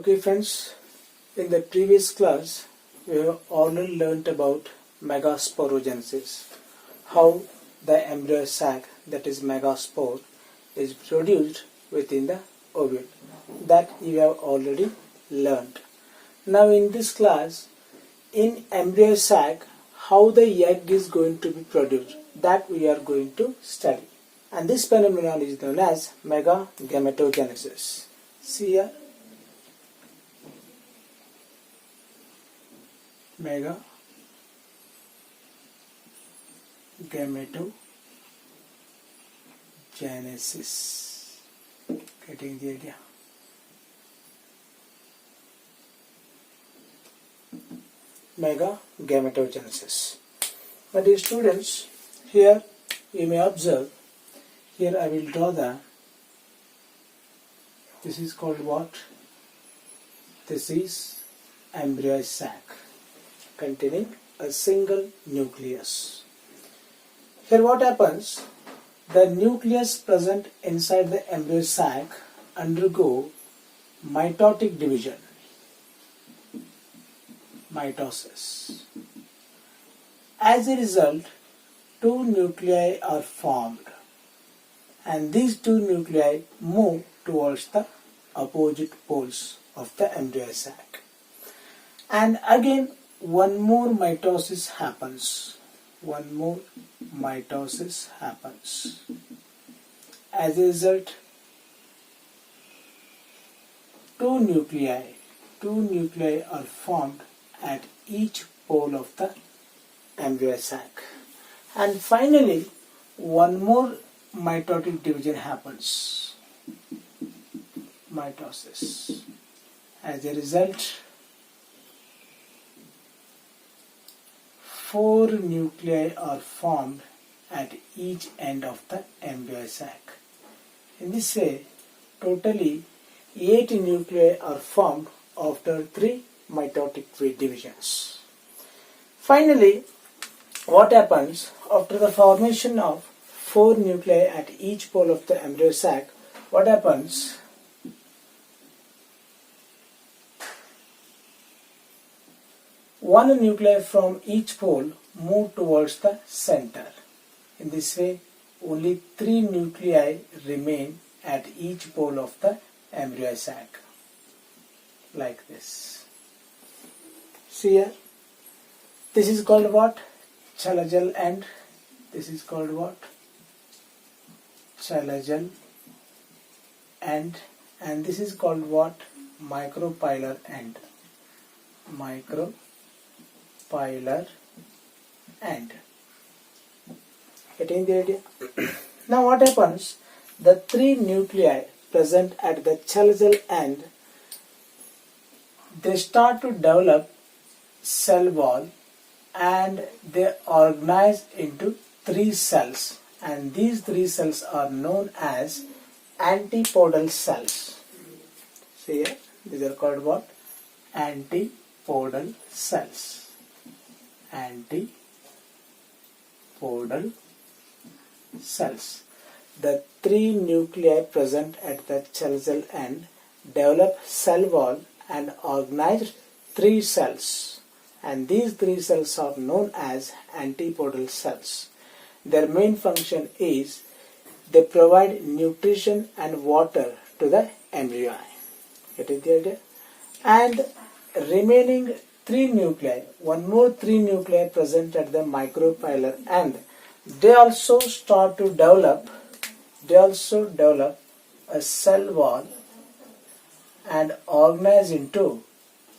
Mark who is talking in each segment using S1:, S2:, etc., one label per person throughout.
S1: Okay friends, in the previous class we have already learnt about megasporogenesis, how the embryo sac, that is megaspore, is produced within the ovule. That you have already learnt. Now in this class, in embryo sac, how the egg is going to be produced, that we are going to study. And this phenomenon is known as megagametogenesis. See here, megagametogenesis. Getting the idea? Megagametogenesis. My dear students, here you may observe, here I will draw this is called what? This is embryo sac containing a single nucleus. Here what happens? The nucleus present inside the embryo sac undergo mitotic division, mitosis. As a result, two nuclei are formed, and these two nuclei move towards the opposite poles of the embryo sac. And again, one more mitosis happens. As a result, two nuclei are formed at each pole of the embryo sac. And finally, one more mitotic division happens. Mitosis. As a result, four nuclei are formed at each end of the embryo sac. In this way, totally 8 nuclei are formed after 3 mitotic divisions. Finally, what happens after the formation of 4 nuclei at each pole of the embryo sac? What happens? One nuclei from each pole move towards the center. In this way, only 3 nuclei remain at each pole of the embryo sac. Like this. See here. This is called what? Chalazal end. This is called what? Chalazal end. And this is called what? Micropylar end. Micropylar end. Getting the idea? Now what happens? The 3 nuclei present at the chalazal end, they start to develop cell wall and they organize into 3 cells, and these 3 cells are known as antipodal cells. See here, these are called what? Antipodal cells. Antipodal cells. The 3 nuclei present at the chalazal end develop cell wall and organize 3 cells, and these 3 cells are known as antipodal cells. Their main function is they provide nutrition and water to the embryo. Get it the idea? And remaining 3 nuclei, one more 3 nuclei present at the micropylar end, they also start to develop a cell wall and organize into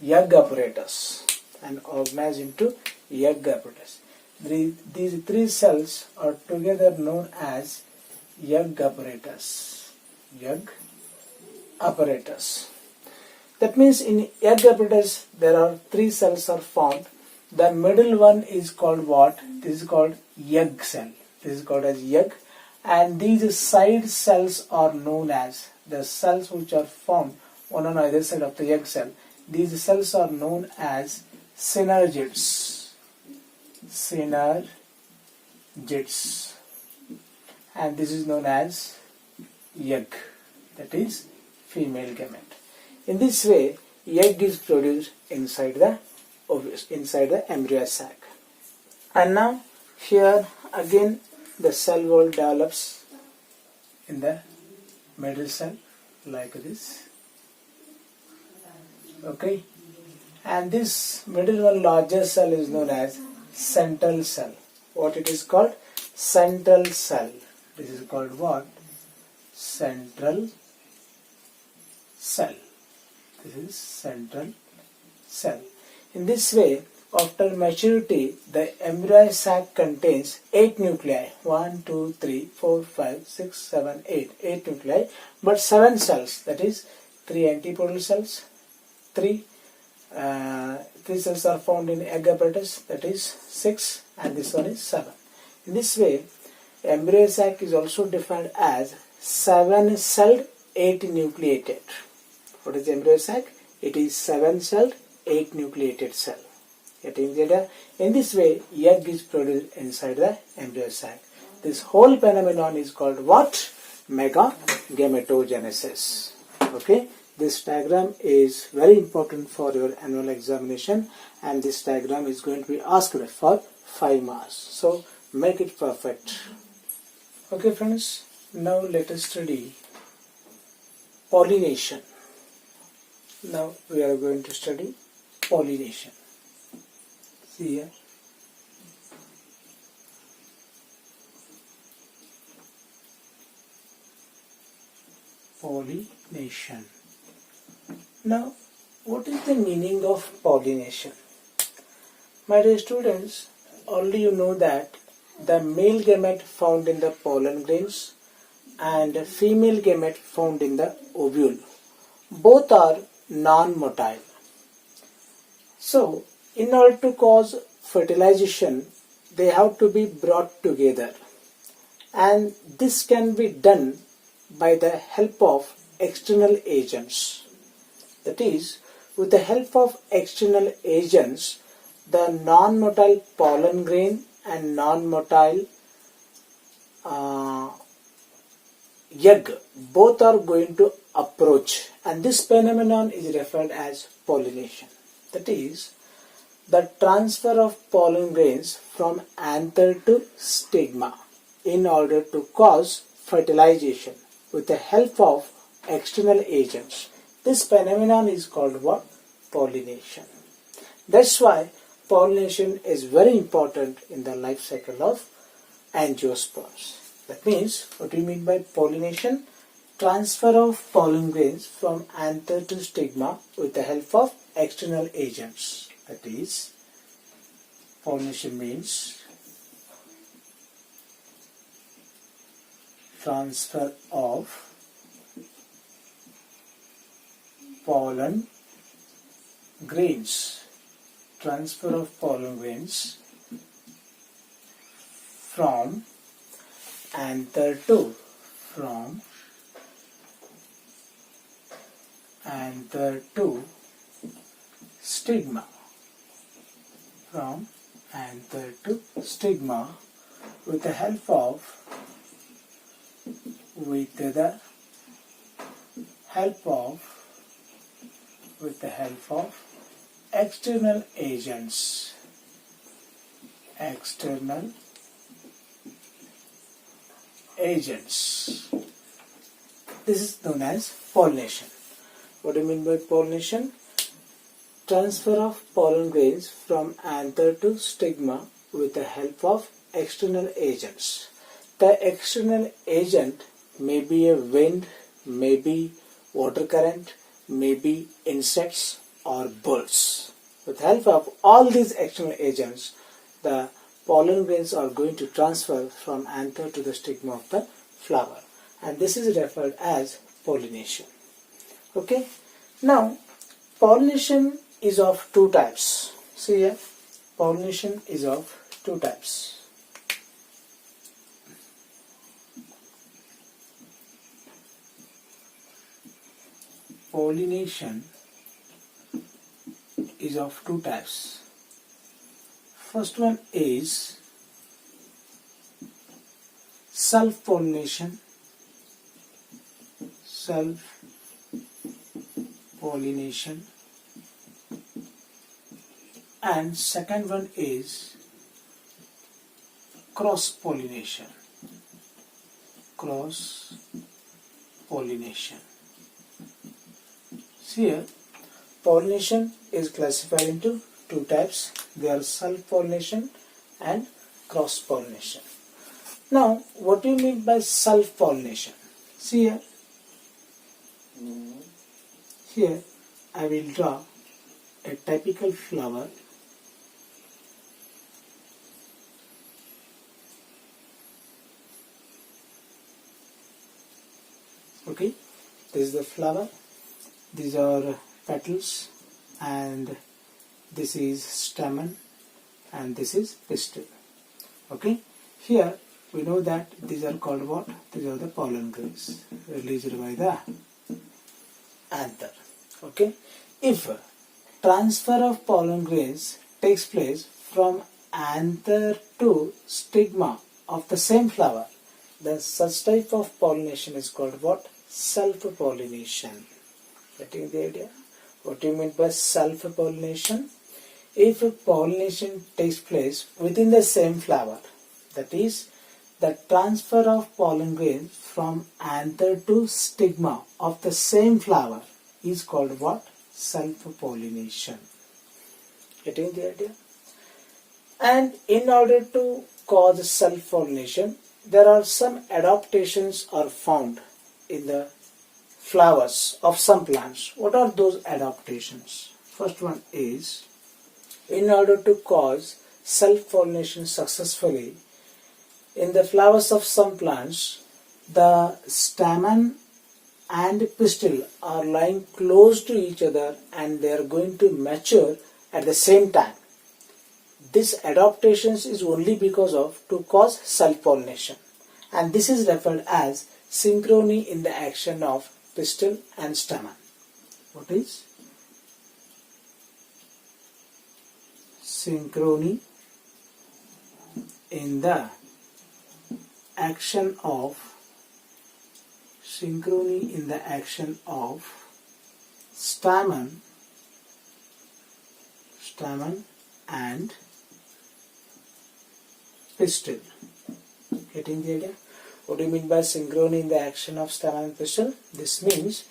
S1: egg apparatus. These 3 cells are together known as egg apparatus. That means in egg apparatus there are 3 cells are formed. The middle one is called what? This is called egg cell. This is called as egg. And these side cells are known as, the cells which are formed one on either side of the egg cell, these cells are known as synergids. And this is known as egg, that is female gamete. In this way, egg is produced inside the embryo sac. And now here again the cell wall develops in the middle cell like this. Okay, and this middle one larger cell is known as central cell. What it is called? Central cell. This is called what? Central cell. This is central cell. In this way, after maturity, the embryo sac contains 8 nuclei. 1, 2, 3, 4, 5, 6, 7, 8. 8 nuclei, but 7 cells. That is 3 antipodal cells. 3 cells are found in egg apparatus. That is 6, and this one is 7. In this way, embryo sac is also defined as 7-celled, 8-nucleated. What is embryo sac? It is 7-celled, 8-nucleated cell. Getting data? In this way, egg is produced inside the embryo sac. This whole phenomenon is called what? Gametogenesis. Okay. This diagram is very important for your annual examination, and this diagram is going to be asked for 5 marks. So make it perfect. Okay friends, now let us study pollination. Now we are going to study pollination. See here. Pollination. Now, what is the meaning of pollination? My dear students, already you know that the male gamete found in the pollen grains and female gamete found in the ovule, both are non-motile. So, in order to cause fertilization, they have to be brought together, and this can be done by the help of external agents. That is, with the help of external agents, the non-motile pollen grain and non-motile egg both are going to approach, and this phenomenon is referred as pollination. That is, the transfer of pollen grains from anther to stigma in order to cause fertilization with the help of external agents. This phenomenon is called what? Pollination. That's why pollination is very important in the life cycle of angiosperms. That means, what do you mean by pollination? Transfer of pollen grains from anther to stigma with the help of external agents. That is, pollination means transfer of pollen grains. Transfer of pollen grains from anther to stigma. From anther to stigma with the help of external agents. External agents. This is known as pollination. What do you mean by pollination? Transfer of pollen grains from anther to stigma with the help of external agents. The external agent may be a wind, may be water current, may be insects or birds. With the help of all these external agents, the pollen grains are going to transfer from anther to the stigma of the flower, and this is referred as pollination. Okay. Now, pollination is of 2 types. See here, pollination is of 2 types. Pollination is of 2 types. First one is self-pollination. Self-pollination. and second one is cross-pollination. Cross-pollination. See here, pollination is classified into two types. They are self-pollination and cross-pollination. Now, what do you mean by self-pollination? See here. Here, I will draw a typical flower. Okay, this is the flower. These are petals, and this is stamen, and this is pistil. Okay, here we know that these are called what? These are the pollen grains released by the anther. Okay, if transfer of pollen grains takes place from anther to stigma of the same flower, then such type of pollination is called what? Self-pollination. Getting the idea? What do you mean by self-pollination? If pollination takes place within the same flower, that is, the transfer of pollen grains from anther to stigma of the same flower is called what? Self-pollination. Getting the idea? And in order to cause self-pollination, there are some adaptations are found in the flowers of some plants. What are those adaptations? First one is, in order to cause self-pollination successfully, in the flowers of some plants, the stamen and pistil are lying close to each other and they are going to mature at the same time. This adaptation is only because of to cause self-pollination, and this is referred as synchrony in the action of pistil and stamen. What is synchrony in the action of stamen and pistil? Getting the idea? What do you mean by synchrony in the action of stamen and pistil? This means,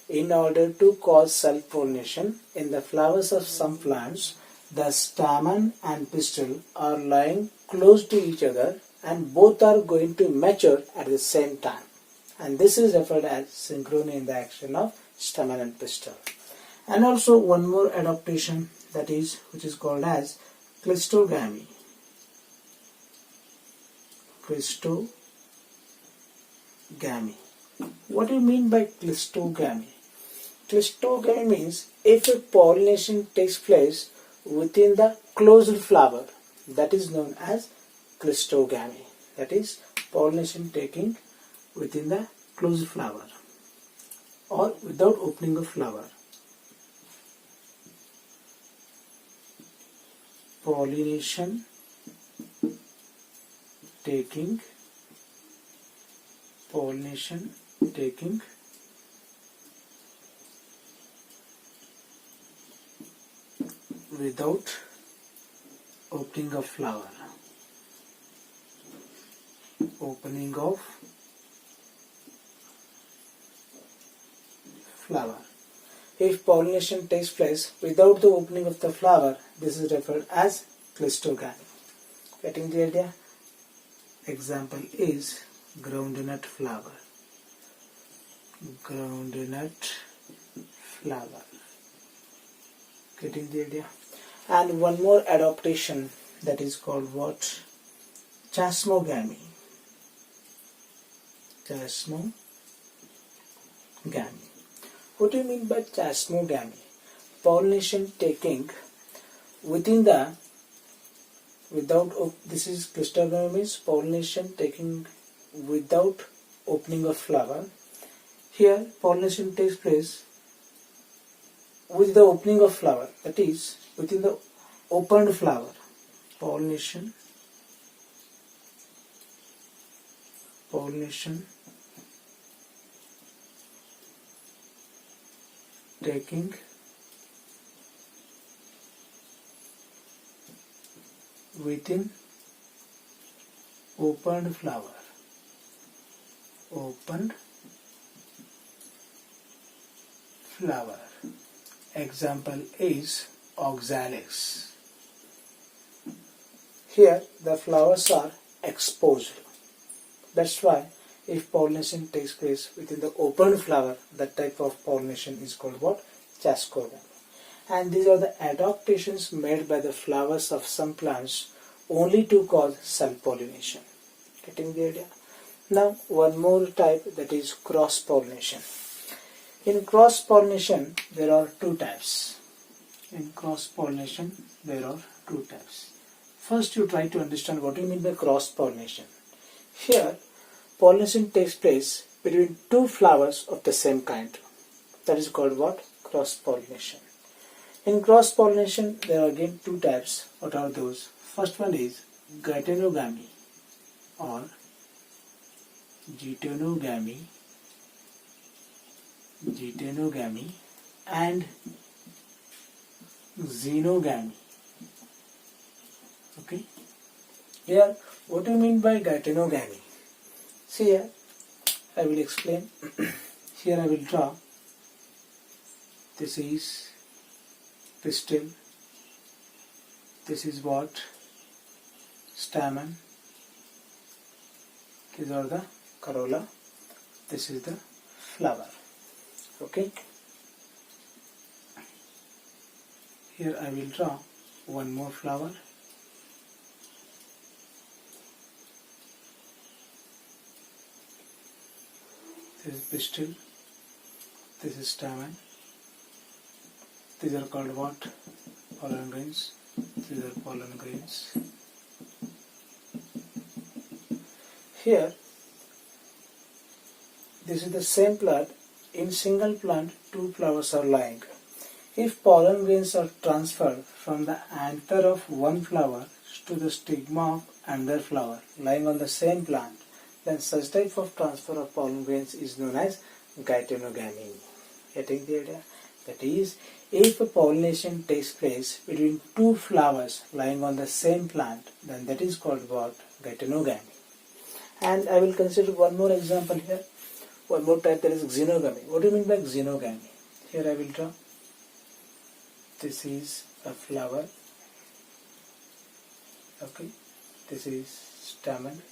S1: in order to cause self-pollination in the flowers of some plants, the stamen and pistil are lying close to each other and both are going to mature at the same time, and this is referred as synchrony in the action of stamen and pistil. And also one more adaptation, that is, which is called as clistogamy. What do you mean by clistogamy? Clistogamy means if a pollination takes place within the closed flower, that is known as clistogamy. That is, pollination taking within the closed flower or without opening of flower. Pollination taking without opening of flower. Opening of flower. If pollination takes place without the opening of the flower, this is referred as clistogamy. Getting the idea? Example is groundnut flower. Getting the idea? And one more adaptation, that is called what? Chasmogamy. What do you mean by chasmogamy? Pollination taking within the this is clistogamy, means pollination taking without opening of flower. Here pollination takes place with the opening of flower, that is within the opened flower. Pollination taking within opened flower. Opened flower. Example is oxalis. Here the flowers are exposed. That's why if pollination takes place within the open flower, that type of pollination is called what? Chascogamy. And these are the adaptations made by the flowers of some plants only to cause self-pollination. Getting the idea? Now one more type, that is cross-pollination. In cross-pollination there are two types. In cross-pollination there are two types. First you try to understand what you mean by cross-pollination. Here pollination takes place between two flowers of the same kind. That is called what? Cross-pollination. In cross-pollination there are again two types. What are those? First one is Gametogenesis or Gametogenesis and Xenogamy. Okay. Here what do you mean by Gametogenesis? See here, I will explain. Here I will draw. This is pistil. This is what? Stamen. These are the corolla. This is the flower. Okay. Here I will draw one more flower. This is pistil, this is stamen. These are called what? Pollen grains. These are pollen grains. Here, this is the same plant. In single plant, two flowers are lying. If pollen grains are transferred from the anther of one flower to the stigma of another flower lying on the same plant, then such type of transfer of pollen grains is known as Gametogenesis. Getting the idea? That is, if a pollination takes place between two flowers lying on the same plant, then that is called what? Gametogenesis. And I will consider one more example here. One more type, that is Xenogamy. What do you mean by Xenogamy? Here I will draw. This is a flower. Okay. This is stamen.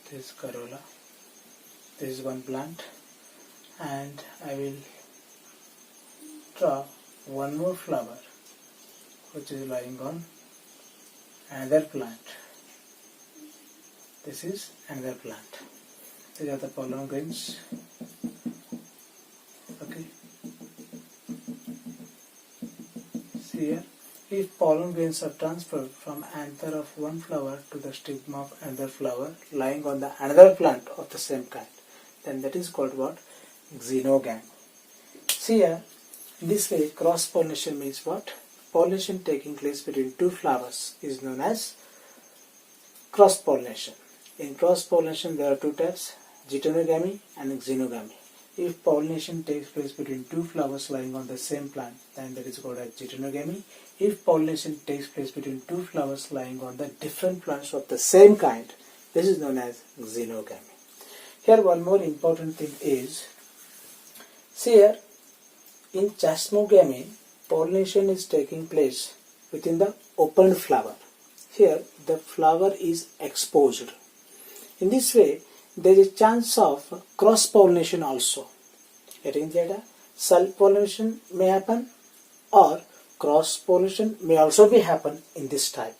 S1: This is corolla. This is one plant. And I will draw one more flower which is lying on another plant. This is another plant. These are the pollen grains. Okay. See here, if pollen grains are transferred from anther of one flower to the stigma of another flower lying on the another plant of the same kind, then that is called what? Xenogamy. See here, in this way cross-pollination means what? Pollination taking place between two flowers is known as cross-pollination. In cross-pollination there are two types, Gametogenesis and Xenogamy. If pollination takes place between two flowers lying on the same plant, then that is called as Gametogenesis. If pollination takes place between two flowers lying on the different plants of the same kind, this is known as Xenogamy. Here one more important thing is, see here, in Chascogamy, pollination is taking place within the open flower. Here the flower is exposed. In this way, there is a chance of cross-pollination also. Getting the idea? Self-pollination may happen or cross-pollination may also be happen in this type.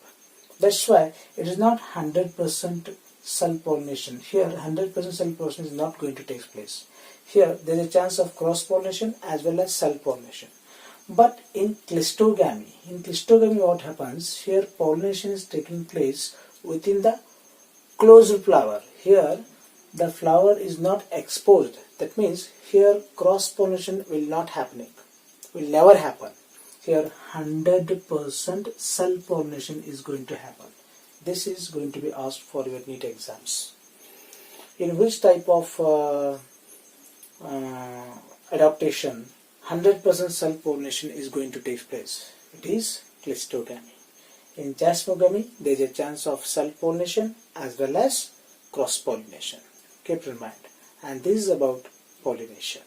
S1: That's why it is not 100% self-pollination. Here 100% self-pollination is not going to take place. Here there is a chance of cross-pollination as well as self-pollination. But in cleistogamy what happens? Here pollination is taking place within the closed flower. Here the flower is not exposed. That means here cross-pollination will not happening. Will never happen. Here 100% self-pollination is going to happen. This is going to be asked for your NEET exams. In which type of adaptation 100% self-pollination is going to take place? It is clistogamy. In jasmogamy, there is a chance of self-pollination as well as cross-pollination. Keep in mind. And this is about pollination.